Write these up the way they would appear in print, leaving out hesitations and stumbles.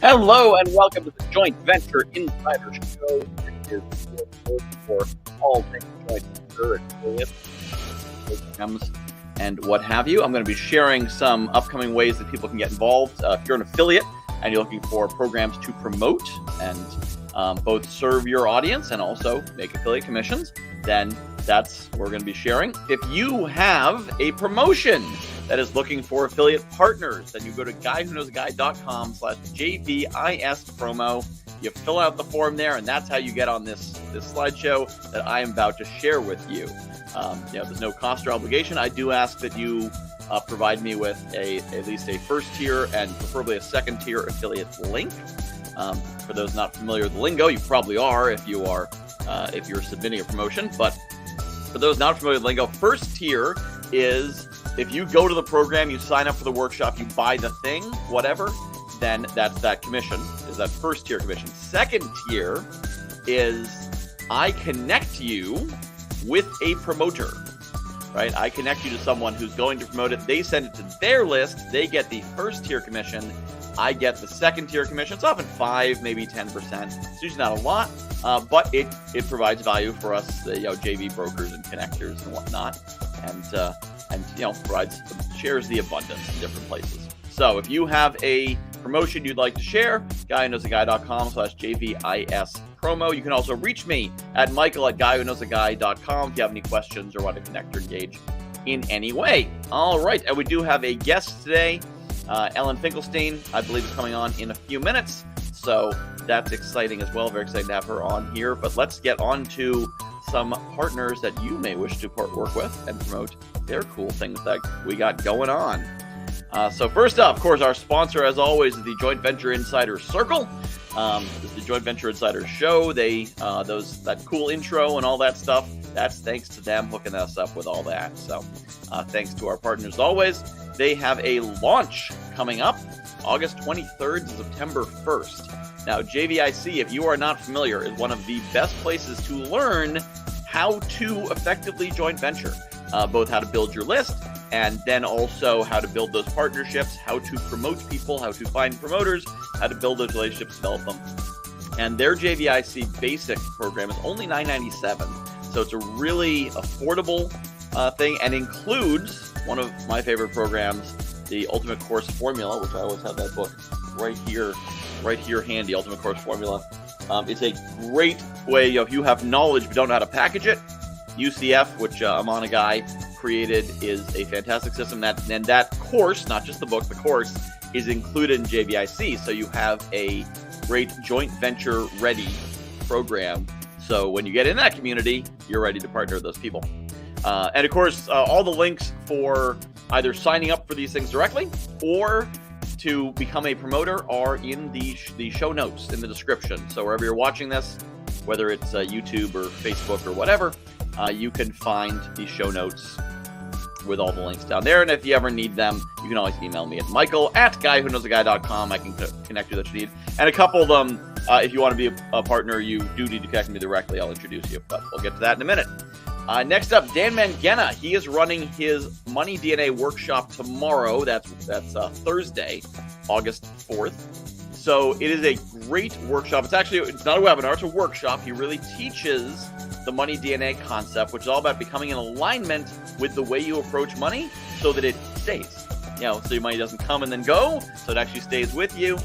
Hello and welcome to the Joint Venture Insider Show. It is your source for all things joint venture, affiliates, programs, and what have you. I'm going to be sharing some upcoming ways that people can get involved. If you're an affiliate and you're looking for programs to promote and both serve your audience and also make affiliate commissions, then that's what we're going to be sharing. If you have a promotion that is looking for affiliate partners, then you go to guywhoknowsaguy.com/JVIS promo. You fill out the form there, and that's how you get on this slideshow that I am about to share with you. There's no cost or obligation. I do ask that you provide me with at least a first tier and preferably a second tier affiliate link. For those not familiar with the lingo, you probably are if you're submitting a promotion. But for those not familiar with lingo, first tier is if you go to the program, you sign up for the workshop, you buy the thing, whatever, then that's that commission, is that first tier commission. Second tier is I connect you with a promoter, right? I connect you to someone who's going to promote it. They send it to their list. They get the first tier commission. I get the second tier commission. It's often 5, maybe 10%. It's usually not a lot, but it provides value for us, JV brokers and connectors and whatnot, and shares the abundance in different places. So if you have a promotion you'd like to share, guywhoknowsaguy.com/JVIS promo. You can also reach me at michael@guywhoknowsaguy.com if you have any questions or want to connect or engage in any way. All right, and we do have a guest today. Ellen Finkelstein, I believe, is coming on in a few minutes. So that's exciting as well. Very excited to have her on here. But let's get on to some partners that you may wish to work with and promote their cool things that we got going on. So first up, of course, our sponsor, as always, is the Joint Venture Insider Circle. This is the Joint Venture Insider Show. That cool intro and all that stuff, that's thanks to them hooking us up with all that. So thanks to our partners as always. They have a launch coming up August 23rd to September 1st. Now, JVIC, if you are not familiar, is one of the best places to learn how to effectively joint venture, both how to build your list and then also how to build those partnerships, how to promote people, how to find promoters, how to build those relationships, develop them. And their JVIC basic program is only $9.97. So it's a really affordable thing and includes one of my favorite programs, the Ultimate Course Formula, which I always have that book right here handy, Ultimate Course Formula. It's a great way, if you have knowledge but don't know how to package it, UCF, which Amana Guy created, is a fantastic system. And that course, not just the book, the course, is included in JVIC. So you have a great joint venture ready program. So when you get in that community, you're ready to partner with those people. And of course, all the links for either signing up for these things directly or to become a promoter are in the show notes in the description. So wherever you're watching this, whether it's YouTube or Facebook or whatever, you can find the show notes with all the links down there. And if you ever need them, you can always email me at michael@guywhoknowsaguy.com. I can connect you that you need. And a couple of them, if you want to be a partner, you do need to connect me directly. I'll introduce you, but we'll get to that in a minute. Next up, Dan Mangena. He is running his Money DNA workshop tomorrow. That's Thursday, August 4th. So it is a great workshop. It's not a webinar, it's a workshop. He really teaches the Money DNA concept, which is all about becoming in alignment with the way you approach money so that it stays. So your money doesn't come and then go, so it actually stays with you.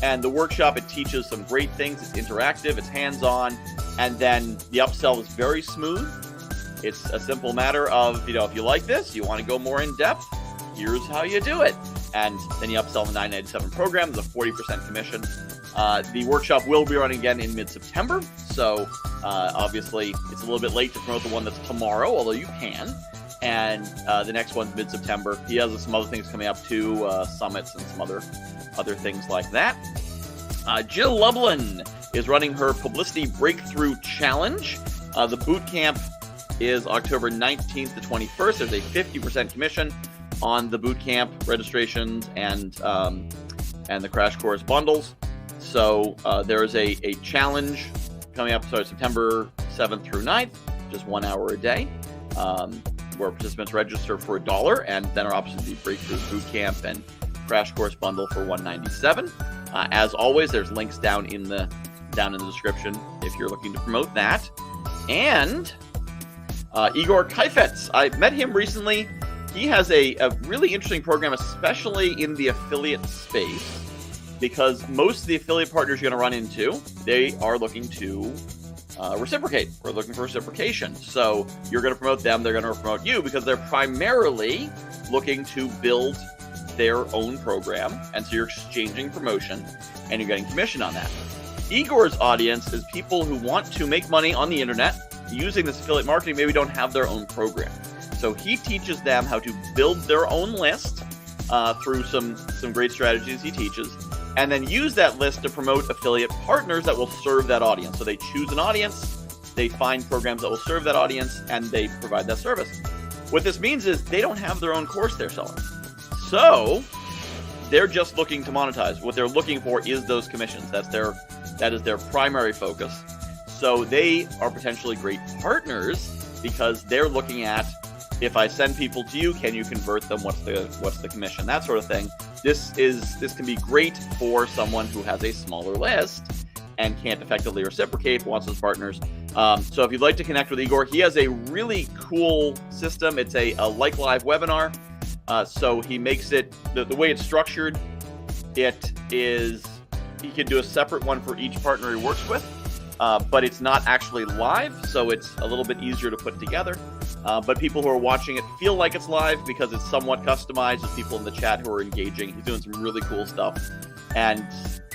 And the workshop, it teaches some great things. It's interactive, it's hands-on, and then the upsell is very smooth. It's a simple matter of, if you like this, you want to go more in depth, here's how you do it. And then you upsell the $9.97 program, the 40% commission. The workshop will be running again in mid-September. So obviously it's a little bit late to promote the one that's tomorrow, although you can. And the next one's mid-September. He has some other things coming up too, summits and some other things like that. Jill Lublin is running her Publicity Breakthrough Challenge. The boot camp is October 19th to 21st. There's a 50% commission on the boot camp registrations and the crash course bundles. So there is a challenge coming up, September 7th through 9th, just 1 hour a day, where participants register for $1, and then are options the Breakthrough Boot Camp and Crash Course Bundle for $197. As always, there's links down in the description if you're looking to promote that. And Igor Kheifets, I met him recently. He has a really interesting program, especially in the affiliate space, because most of the affiliate partners you're going to run into, they are looking to reciprocate. We're looking for reciprocation. So you're going to promote them, they're going to promote you, because they're primarily looking to build their own program. And so you're exchanging promotion and you're getting commission on that. Igor's audience is people who want to make money on the internet using this affiliate marketing, maybe don't have their own program. So he teaches them how to build their own list through some great strategies he teaches, and then use that list to promote affiliate partners that will serve that audience. So they choose an audience, they find programs that will serve that audience, and they provide that service. What this means is they don't have their own course they're selling. So they're just looking to monetize. What they're looking for is those commissions. That is their primary focus. So they are potentially great partners because they're looking at, if I send people to you, can you convert them? What's the commission? That sort of thing. This can be great for someone who has a smaller list and can't effectively reciprocate, wants those partners. So if you'd like to connect with Igor, he has a really cool system. It's a like live webinar. So he makes it, the way it's structured, it is, he can do a separate one for each partner he works with, but it's not actually live, so it's a little bit easier to put together. But people who are watching it feel like it's live because it's somewhat customized. There's people in the chat who are engaging. He's doing some really cool stuff. And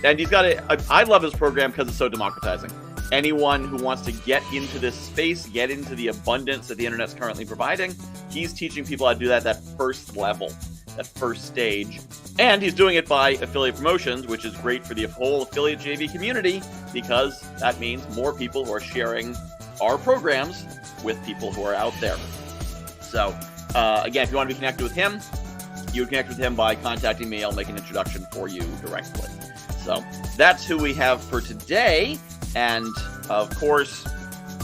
he's got I love his program because it's so democratizing. Anyone who wants to get into this space, get into the abundance that the internet's currently providing, he's teaching people how to do that first level, that first stage. And he's doing it by affiliate promotions, which is great for the whole affiliate JV community, because that means more people who are sharing our programs with people who are out there. So again, if you want to be connected with him, you would connect with him by contacting me. I'll make an introduction for you directly. So that's who we have for today. And of course,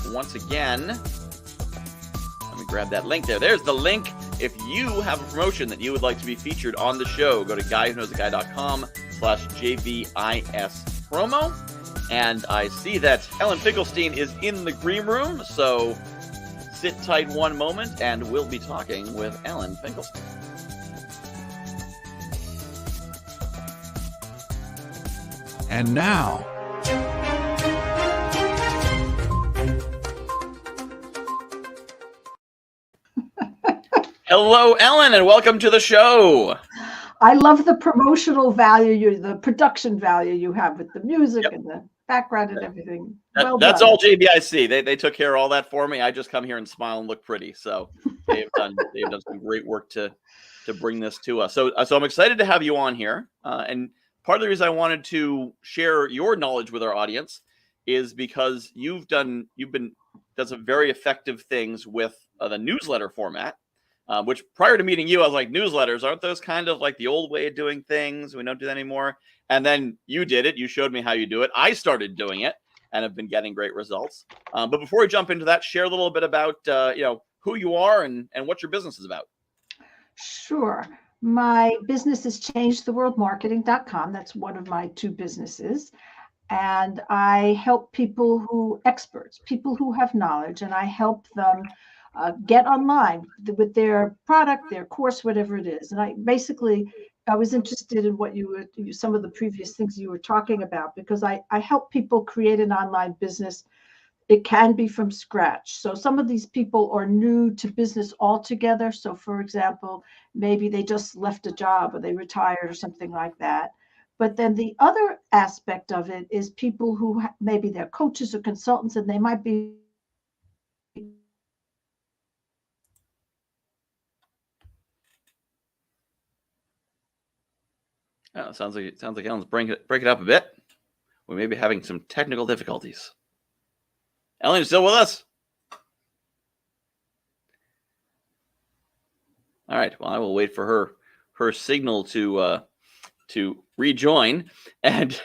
once again, let me grab that link there. There's the link. If you have a promotion that you would like to be featured on the show, go to guywhoknowsaguy.com/JVIS promo. And I see that Ellen Finkelstein is in the green room, so sit tight one moment and we'll be talking with Ellen Finkelstein. And now, hello, Ellen, and welcome to the show. I love the promotional value, the production value you have with the music and the background and everything. That's all JBIC. They took care of all that for me. I just come here and smile and look pretty. So they've done some great work to bring this to us. So I'm excited to have you on here. And part of the reason I wanted to share your knowledge with our audience is because you've done some very effective things with the newsletter format. Which prior to meeting you, I was like, newsletters, aren't those kind of like the old way of doing things? We don't do that anymore. And then you did it. You showed me how you do it. I started doing it and have been getting great results. But before we jump into that, share a little bit about who you are and what your business is about. Sure. My business is ChangeTheWorldMarketing.com. That's one of my two businesses. And I help experts, people who have knowledge, and I help them get online with their product, their course, whatever it is. And I was interested in what some of the previous things you were talking about, because I help people create an online business. It can be from scratch. So some of these people are new to business altogether. So for example, maybe they just left a job or they retired or something like that. But then the other aspect of it is people who maybe they're coaches or consultants, and they might be Sounds like Ellen's break it up a bit. We may be having some technical difficulties. Ellen, you still with us? All right. Well, I will wait for her signal to rejoin. And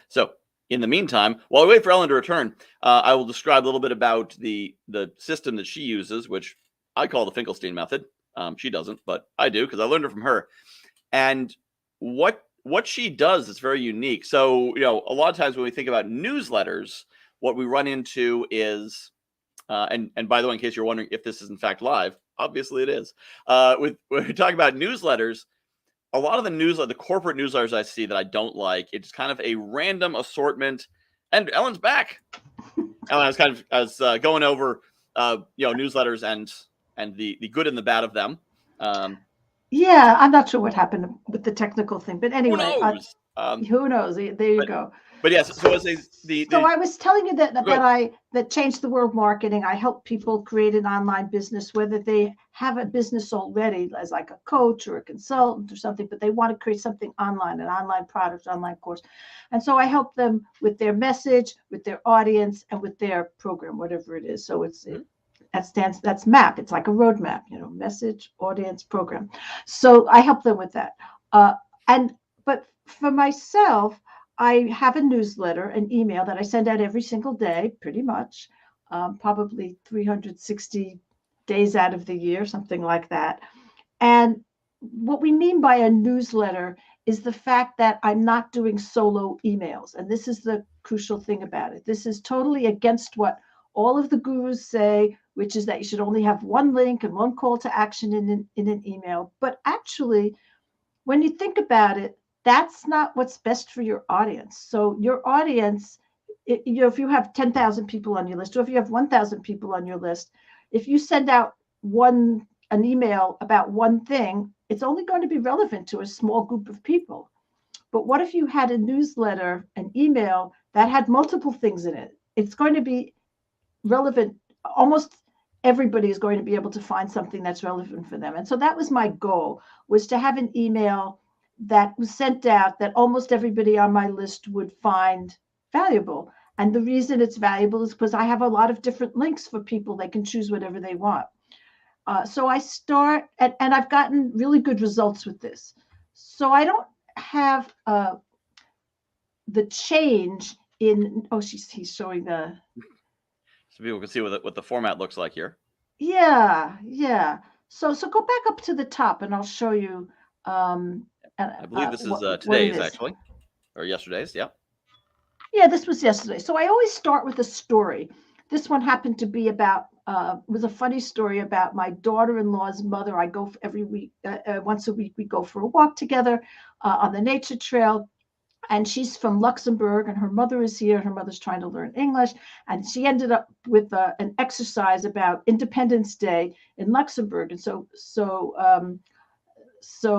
so, in the meantime, while I wait for Ellen to return, I will describe a little bit about the system that she uses, which I call the Finkelstein Method. She doesn't, but I do because I learned it from her. And what what she does is very unique. So, a lot of times when we think about newsletters, what we run into is, and by the way, in case you're wondering if this is in fact live, obviously it is. When we talk about newsletters, a lot of the corporate newsletters I see that I don't like, it's kind of a random assortment. And Ellen's back. Ellen, I was going over, newsletters and the good and the bad of them. Yeah, I'm not sure what happened with the technical thing, but Who anyway, knows? who knows? There you go. But yes, so as So I was telling you that Go ahead. that changed the world marketing. I help people create an online business, whether they have a business already as like a coach or a consultant or something, but they want to create something online, an online product, online course. And so I help them with their message, with their audience, and with their program, whatever it is. So that's MAP. It's like a roadmap, message, audience, program. So I help them with that. But for myself, I have a newsletter, an email that I send out every single day, pretty much, probably 360 days out of the year, something like that. And what we mean by a newsletter is the fact that I'm not doing solo emails. And this is the crucial thing about it. This is totally against what all of the gurus say, which is that you should only have one link and one call to action in an email. But actually, when you think about it, that's not what's best for your audience. So your audience, if you have 10,000 people on your list, or if you have 1,000 people on your list, if you send out an email about one thing, it's only going to be relevant to a small group of people. But what if you had a newsletter, an email that had multiple things in it? It's going to be relevant. Almost everybody is going to be able to find something that's relevant for them. And so that was my goal, was to have an email that was sent out that almost everybody on my list would find valuable. And the reason it's valuable is because I have a lot of different links for people. They can choose whatever they want. So I start, and I've gotten really good results with this. So I don't have the change in, he's showing the. So people can see what the format looks like here. Yeah. So go back up to the top and I'll show you. I believe this is today's actually, or yesterday's. Yeah. Yeah, this was yesterday. So I always start with a story. This one happened to be about, was a funny story about my daughter-in-law's mother. I go every week, once a week, we go for a walk together on the nature trail. And she's from Luxembourg and her mother is here. Her mother's trying to learn English. And she ended up with an exercise about Independence Day in Luxembourg. And so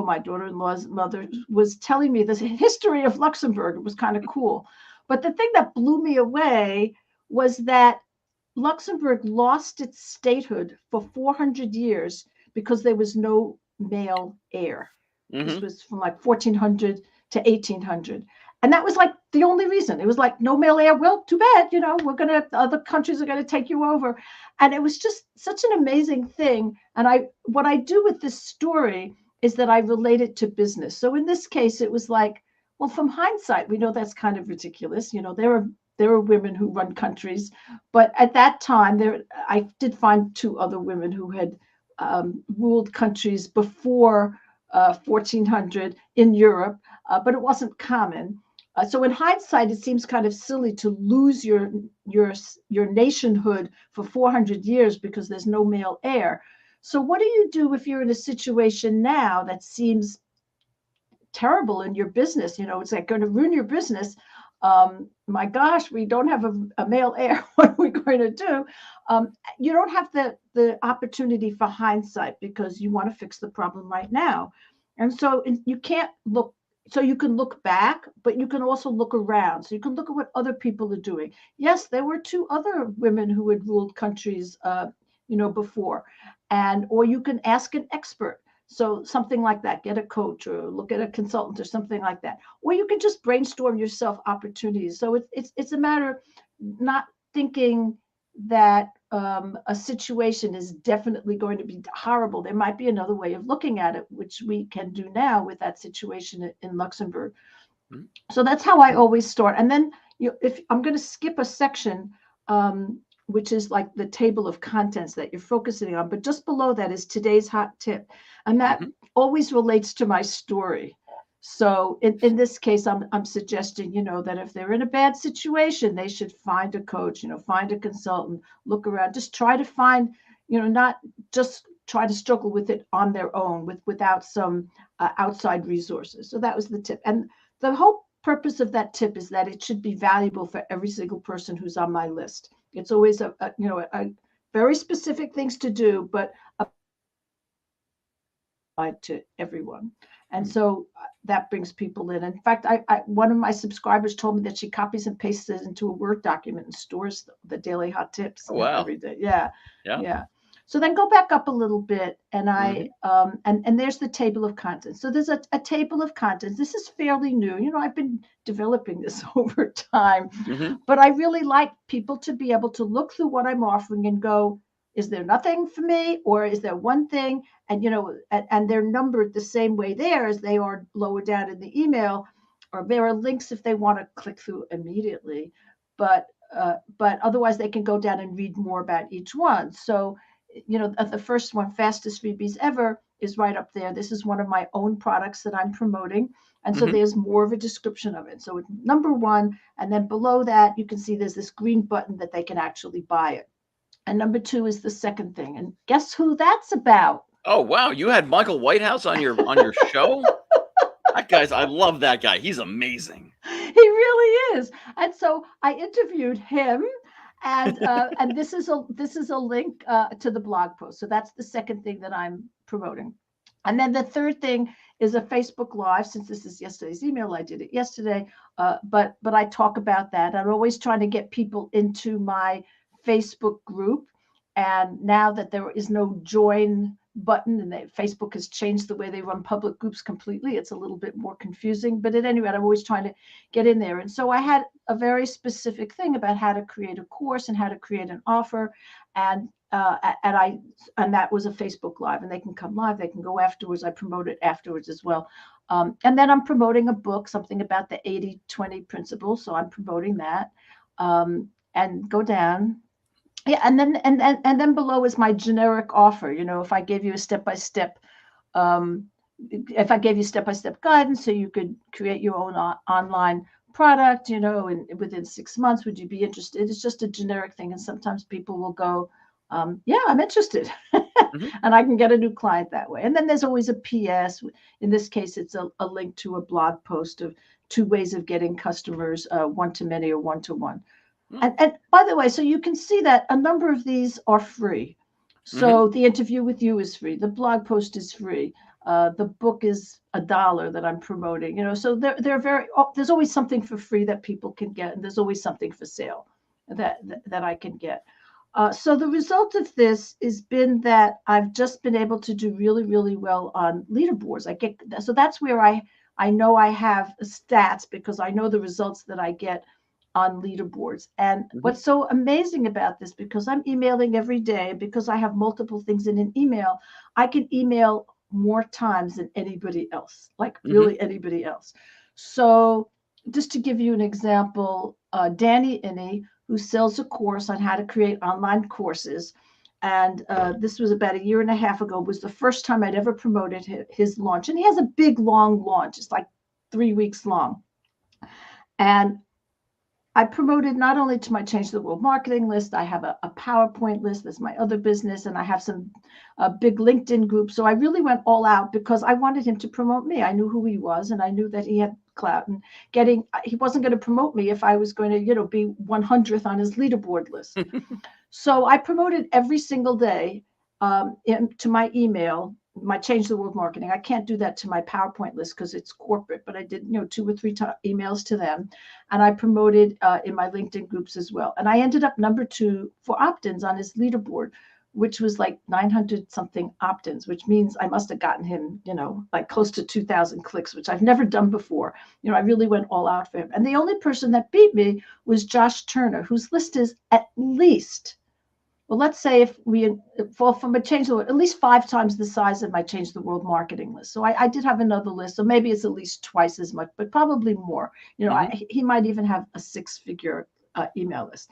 my daughter-in-law's mother was telling me the history of Luxembourg. It was kind of cool. But the thing that blew me away was that Luxembourg lost its statehood for 400 years because there was no male heir. Mm-hmm. This was from like 1400 to 1800. And that was like the only reason. It was like, no male heir. Well, too bad, other countries are going to take you over. And it was just such an amazing thing. And what I do with this story is that I relate it to business. So in this case, it was like, well, from hindsight, we know that's kind of ridiculous. There are women who run countries, but at that time, I did find two other women who had ruled countries before 1400 in Europe, but it wasn't common. So in hindsight, it seems kind of silly to lose your nationhood for 400 years because there's no male heir. So what do you do if you're in a situation now that seems terrible in your business? It's like going to ruin your business. My gosh, we don't have a male heir. What are we going to do? You don't have the opportunity for hindsight because you want to fix the problem right now. And so you can't look. So you can look back, but you can also look around. So you can look at what other people are doing. Yes, there were two other women who had ruled countries, before, or you can ask an expert. So something like that, get a coach or look at a consultant or something like that. Or you can just brainstorm yourself opportunities. So it's a matter of not thinking that a situation is definitely going to be horrible. There might be another way of looking at it, which we can do now with that situation in Luxembourg. Mm-hmm. So that's how I always start. And then if I'm going to skip a section, which is like the table of contents that you're focusing on, but just below that is today's hot tip. And that always relates to my story. So in this case, I'm suggesting, that if they're in a bad situation, they should find a coach, find a consultant, look around, just try to find, not just try to struggle with it on their own without some outside resources. So that was the tip. And the whole purpose of that tip is that it should be valuable for every single person who's on my list. It's always a very specific things to do, but applied to everyone. And so that brings people in. In fact, one of my subscribers told me that she copies and pastes it into a Word document and stores the daily hot tips every day. Yeah. So then go back up a little bit, and and there's the table of contents. So there's a table of contents. This is fairly new. I've been developing this over time, but I really like people to be able to look through what I'm offering and go, is there nothing for me, or is there one thing? And and they're numbered the same way there as they are lower down in the email, or there are links if they want to click through immediately, but otherwise they can go down and read more about each one. So the first one, fastest freebies ever, is right up there. This is one of my own products that I'm promoting, and so there's more of a description of it. So number one, and then below that you can see there's this green button that they can actually buy it. And number two is the second thing. And guess who that's about? Oh, wow. You had Michael Whitehouse on your show? That guy's, I love that guy. He's amazing. He really is. And so I interviewed him, and this is a link to the blog post. So that's the second thing that I'm promoting. And then the third thing is a Facebook Live. Since this is yesterday's email, I did it yesterday. But I talk about that. I'm always trying to get people into my Facebook group, and now that there is no join button, and Facebook has changed the way they run public groups completely, it's a little bit more confusing, but at any rate, I'm always trying to get in there. And so I had a very specific thing about how to create a course and how to create an offer, and that was a Facebook Live, and they can come live, they can go afterwards. I promote it afterwards as well. And then I'm promoting a book, something about the 80-20 principle, so I'm promoting that. And go down. Yeah, and then below is my generic offer. If I gave you a step-by-step, if I gave you step-by-step guidance so you could create your own online product, and within 6 months, would you be interested? It's just a generic thing, and sometimes people will go, yeah, I'm interested, and I can get a new client that way. And then there's always a PS. In this case, it's a link to a blog post of 2 ways of getting customers, one-to-many or one-to-one. And by the way, so you can see that a number of these are free. So the interview with you is free. The blog post is free. The book is $1 that I'm promoting. So they're very. There's always something for free that people can get, and there's always something for sale that I can get. So the result of this has been that I've just been able to do really, really well on leaderboards. So that's where I know I have stats, because I know the results that I get on leaderboards. And what's so amazing about this, because I'm emailing every day, because I have multiple things in an email, I can email more times than anybody else, like really anybody else. So just to give you an example, Danny Inney, who sells a course on how to create online courses, and this was about 1.5 years ago, was the first time I'd ever promoted his launch. And he has a big, long launch. It's like 3 weeks long. And I promoted not only to my Change the World marketing list, I have a PowerPoint list, that's my other business, and I have some big LinkedIn groups. So I really went all out because I wanted him to promote me. I knew who he was, and I knew that he had clout, and he wasn't going to promote me if I was going to, be 100th on his leaderboard list. So I promoted every single day to my email, my Change the World marketing. I can't do that to my PowerPoint list because it's corporate, but I did, 2 or 3 emails to them, and I promoted in my LinkedIn groups as well. And I ended up number 2 for opt-ins on his leaderboard, which was like 900 something opt-ins, which means I must have gotten him, like close to 2,000 clicks, which I've never done before. I really went all out for him. And the only person that beat me was Josh Turner, whose list is at least, well, let's say if we fall from a Change the World, at least 5 times the size of my Change the World marketing list. So I did have another list, so maybe it's at least twice as much, but probably more. He might even have a 6-figure email list.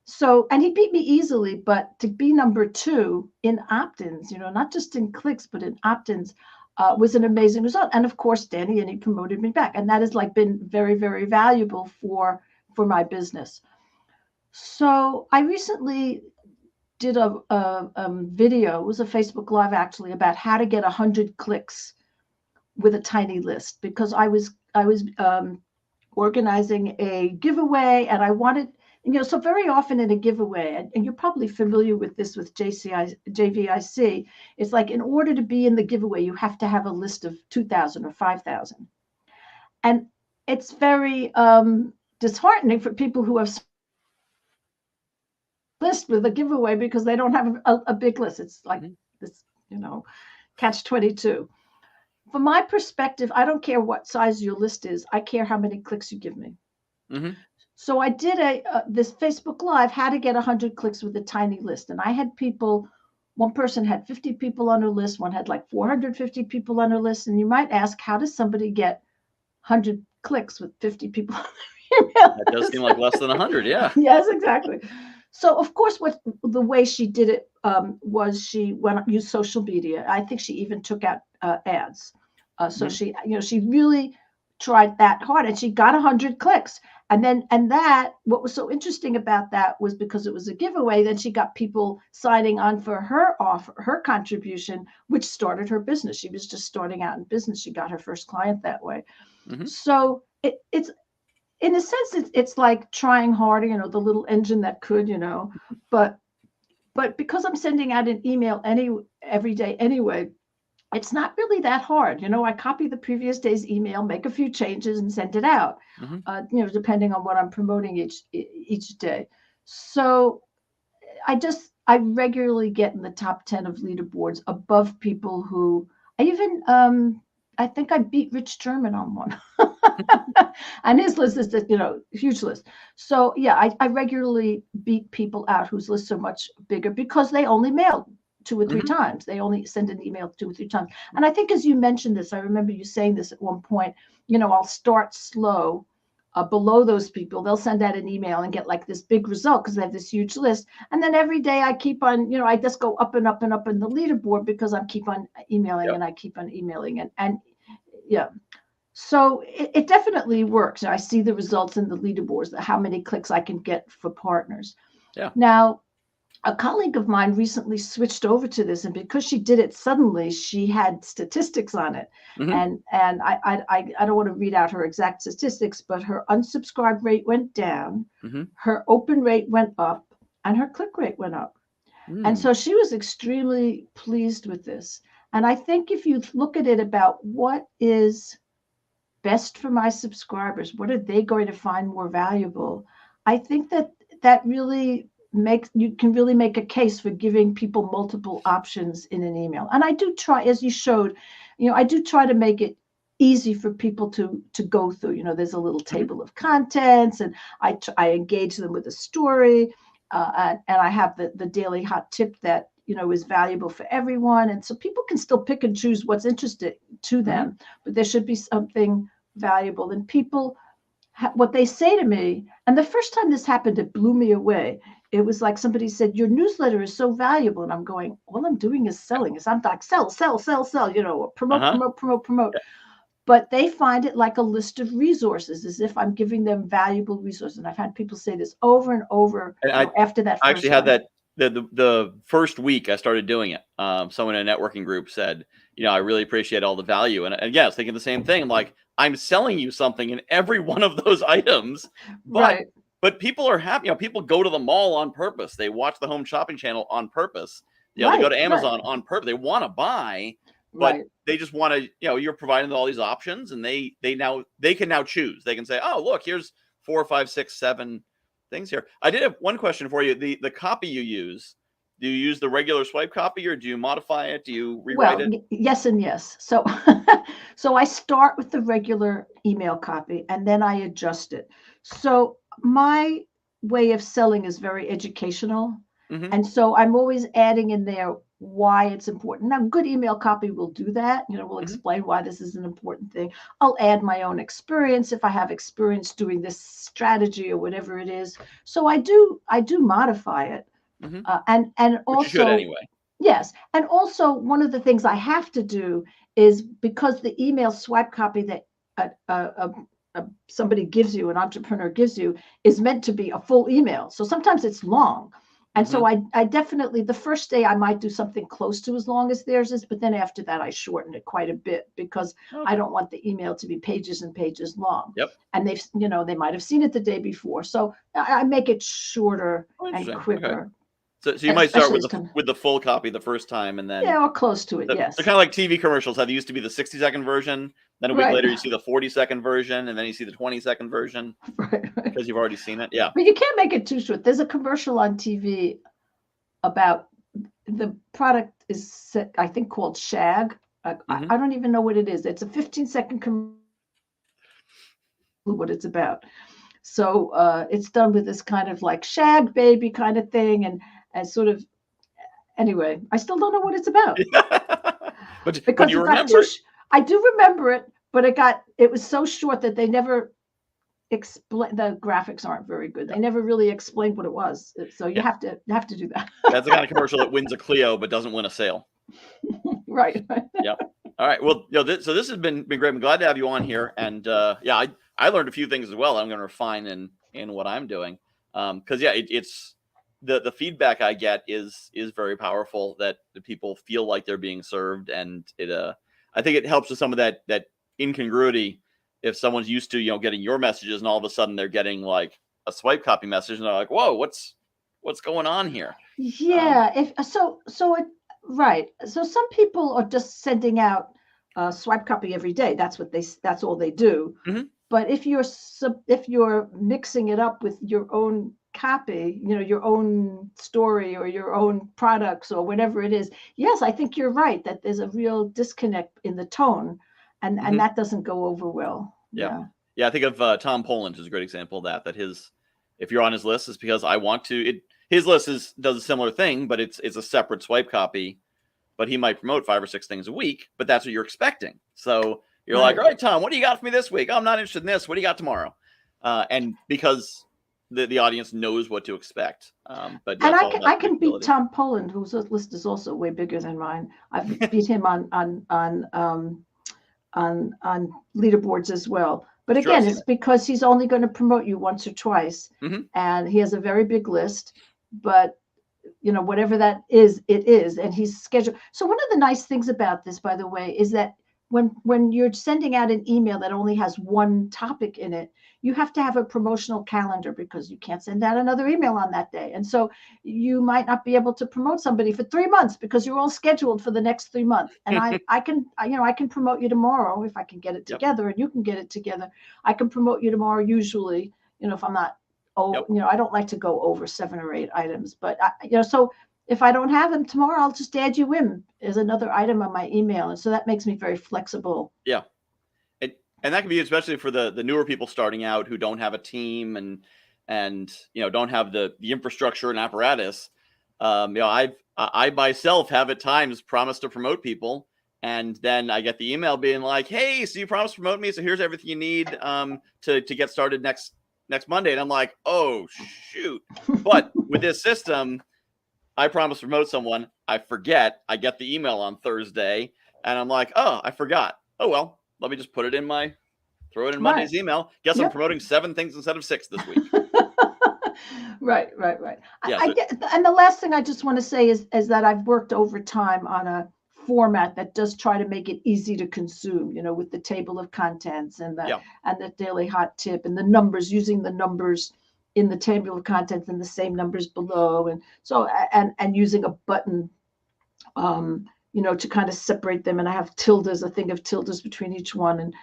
So, and he beat me easily, but to be number 2 in opt-ins, not just in clicks, but in opt-ins, was an amazing result. And of course, Danny, and he promoted me back. And that has like been very, very valuable for my business. So I recently did a video, it was a Facebook Live actually, about how to get 100 clicks with a tiny list, because I was organizing a giveaway, and I wanted, so very often in a giveaway, and you're probably familiar with this with JVIC, it's like in order to be in the giveaway, you have to have a list of 2,000 or 5,000. And it's very disheartening for people who have list with a giveaway because they don't have a big list. It's like this, catch 22. From my perspective, I don't care what size your list is. I care how many clicks you give me. So I did this Facebook Live, how to get 100 clicks with a tiny list. And I had people, one person had 50 people on her list, one had like 450 people on her list. And you might ask, how does somebody get 100 clicks with 50 people on their email? That does seem like less than 100, yeah. Yes, exactly. So of course, the way she did it was she used social media. I think she even took out ads. So she really tried that hard, and she got 100 clicks. And what was so interesting about that was because it was a giveaway, then she got people signing on for her offer, her contribution, which started her business. She was just starting out in business. She got her first client that way. So it's in a sense, it's like trying harder, the little engine that could, but because I'm sending out an email every day anyway, it's not really that hard. I copy the previous day's email, make a few changes, and send it out, depending on what I'm promoting each day. So I regularly get in the top 10 of leaderboards above people who I think I beat Rich German on one. And his list is huge list. So yeah, I regularly beat people out whose lists are much bigger because they only mail 2 or 3 times. They only send an email 2 or 3 times. And I think as you mentioned this, I remember you saying this at one point, I'll start slow below those people. They'll send out an email and get like this big result because they have this huge list. And then every day I keep on, I just go up and up and up in the leaderboard because I keep on emailing and I keep on emailing. And yeah. So it definitely works. I see the results in the leaderboards, how many clicks I can get for partners. Yeah. Now, a colleague of mine recently switched over to this, and because she did it suddenly, she had statistics on it. And I don't want to read out her exact statistics, but her unsubscribe rate went down, her open rate went up, and her click rate went up. And so she was extremely pleased with this. And I think if you look at it about what is best for my subscribers, what are they going to find more valuable, I think that really you can really make a case for giving people multiple options in an email. And I do try, as you showed, I do try to make it easy for people to go through. There's a little table of contents, and I engage them with a story, and I have the daily hot tip that is valuable for everyone. And so people can still pick and choose what's interesting to them, but there should be something valuable. And people, what they say to me, and the first time this happened, it blew me away. It was like somebody said, your newsletter is so valuable. And I'm going, all I'm doing is selling. I'm like, sell, promote. But they find it like a list of resources, as if I'm giving them valuable resources. And I've had people say this over and over after that. I actually had that the first week I started doing it. Someone in a networking group said, I really appreciate all the value. And yeah, I was thinking the same thing. Like, I'm selling you something in every one of those items. But people are happy. People go to the mall on purpose. They watch the home shopping channel on purpose. They go to Amazon on purpose. They want to buy, but they just want to, you're providing all these options, and they can now choose. They can say, oh, look, here's 4, 5, 6, 7 things here. I did have one question for you. The copy you use, do you use the regular swipe copy, or do you modify it? Do you rewrite it? Yes and yes. So so I start with the regular email copy, and then I adjust it. So my way of selling is very educational. And so I'm always adding in there why it's important. Now, good email copy will do that. We'll explain why this is an important thing. I'll add my own experience if I have experience doing this strategy or whatever it is. So I do modify it. And also, you should anyway. Yes. And also, one of the things I have to do is, because the email swipe copy that somebody gives you, an entrepreneur gives you, is meant to be a full email. So sometimes it's long. And so I definitely, the first day I might do something close to as long as theirs is, but then after that I shorten it quite a bit, because I don't want the email to be pages and pages long. Yep. And they might have seen it the day before. So I make it shorter and quicker. Okay. So you might start with the full copy the first time, and then or close to it. Yes. They're kind of like TV commercials. Have used to be the 60-second version. Then a week later, you see the 40-second version, and then you see the 20-second version because you've already seen it. Yeah. But you can't make it too short. There's a commercial on TV about, the product is, I think, called Shag. I don't even know what it is. It's a 15-second commercial. What it's about. So it's done with this kind of like shag baby kind of thing, and sort of, anyway, I still don't know what it's about. But you remember it. I do remember it, but it was so short that they never explain. The graphics aren't very good. They never really explained what it was. So you have to do that. That's the kind of commercial that wins a Clio but doesn't win a sale. Right. Yep. All right. Well, so this has been great. I'm glad to have you on here, and I learned a few things as well. I'm going to refine in what I'm doing, because it's the feedback I get is very powerful. That the people feel like they're being served, and I think it helps with some of that incongruity. If someone's used to getting your messages, and all of a sudden they're getting like a swipe copy message, and they're like, "Whoa, what's going on here?" Yeah. Right. So some people are just sending out swipe copy every day. That's all they do. Mm-hmm. But if you're mixing it up with your own copy, your own story or your own products or whatever it is, yes, I think you're right that there's a real disconnect in the tone, and that doesn't go over well. Yeah. I think of Tom Poland is a great example of that. That if you're on his list, it's because I want to. His list does a similar thing, but it's a separate swipe copy. But he might promote 5 or 6 things a week, but that's what you're expecting. So you're like, all right, Tom, what do you got for me this week? Oh, I'm not interested in this. What do you got tomorrow? And because the audience knows what to expect. But I can beat Tom Poland, whose list is also way bigger than mine. I've beat him on leaderboards as well. But again, it's because he's only going to promote you once or twice, and he has a very big list. But whatever that is, it is, and he's scheduled. So one of the nice things about this, by the way, is that when you're sending out an email that only has one topic in it, you have to have a promotional calendar, because you can't send out another email on that day. And so you might not be able to promote somebody for 3 months because you're all scheduled for the next 3 months. And I can promote you tomorrow if I can get it together, and you can get it together. I can promote you tomorrow usually, if I'm not, I don't like to go over 7 or 8 items, but so if I don't have them tomorrow, I'll just add you in as another item on my email. And so that makes me very flexible. Yeah. And that can be especially for the newer people starting out who don't have a team and don't have the infrastructure and apparatus. I myself have at times promised to promote people, and then I get the email being like, "Hey, so you promised to promote me, so here's everything you need to get started next Monday." And I'm like, "Oh shoot!" But with this system, I promised to promote someone. I forget. I get the email on Thursday, and I'm like, "Oh, I forgot. Oh well, let me just throw it in Monday's email. Guess I'm promoting 7 things instead of 6 this week." Right. Yeah, and the last thing I just want to say is that I've worked overtime on a format that does try to make it easy to consume, with the table of contents and the daily hot tip and the numbers, using the numbers in the table of contents and the same numbers below, and so and using a button to kind of separate them. And I have a thing of tildes between each one,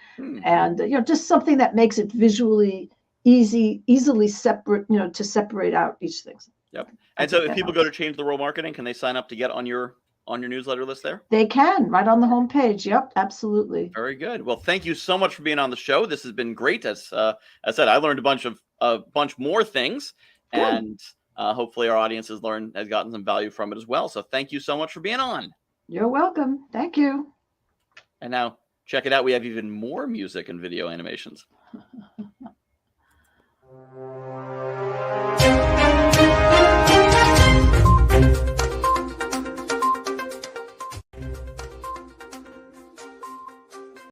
and just something that makes it visually easily separate, to separate out each thing. Yep. And so if people go to Change the World Marketing, can they sign up to get on your newsletter list there? They can, right on the homepage. Yep, absolutely. Very good. Well, thank you so much for being on the show. This has been great. As I said, I learned a bunch more things, and hopefully our audience has gotten some value from it as well. So thank you so much for being on. You're welcome. Thank you. And now check it out. We have even more music and video animations.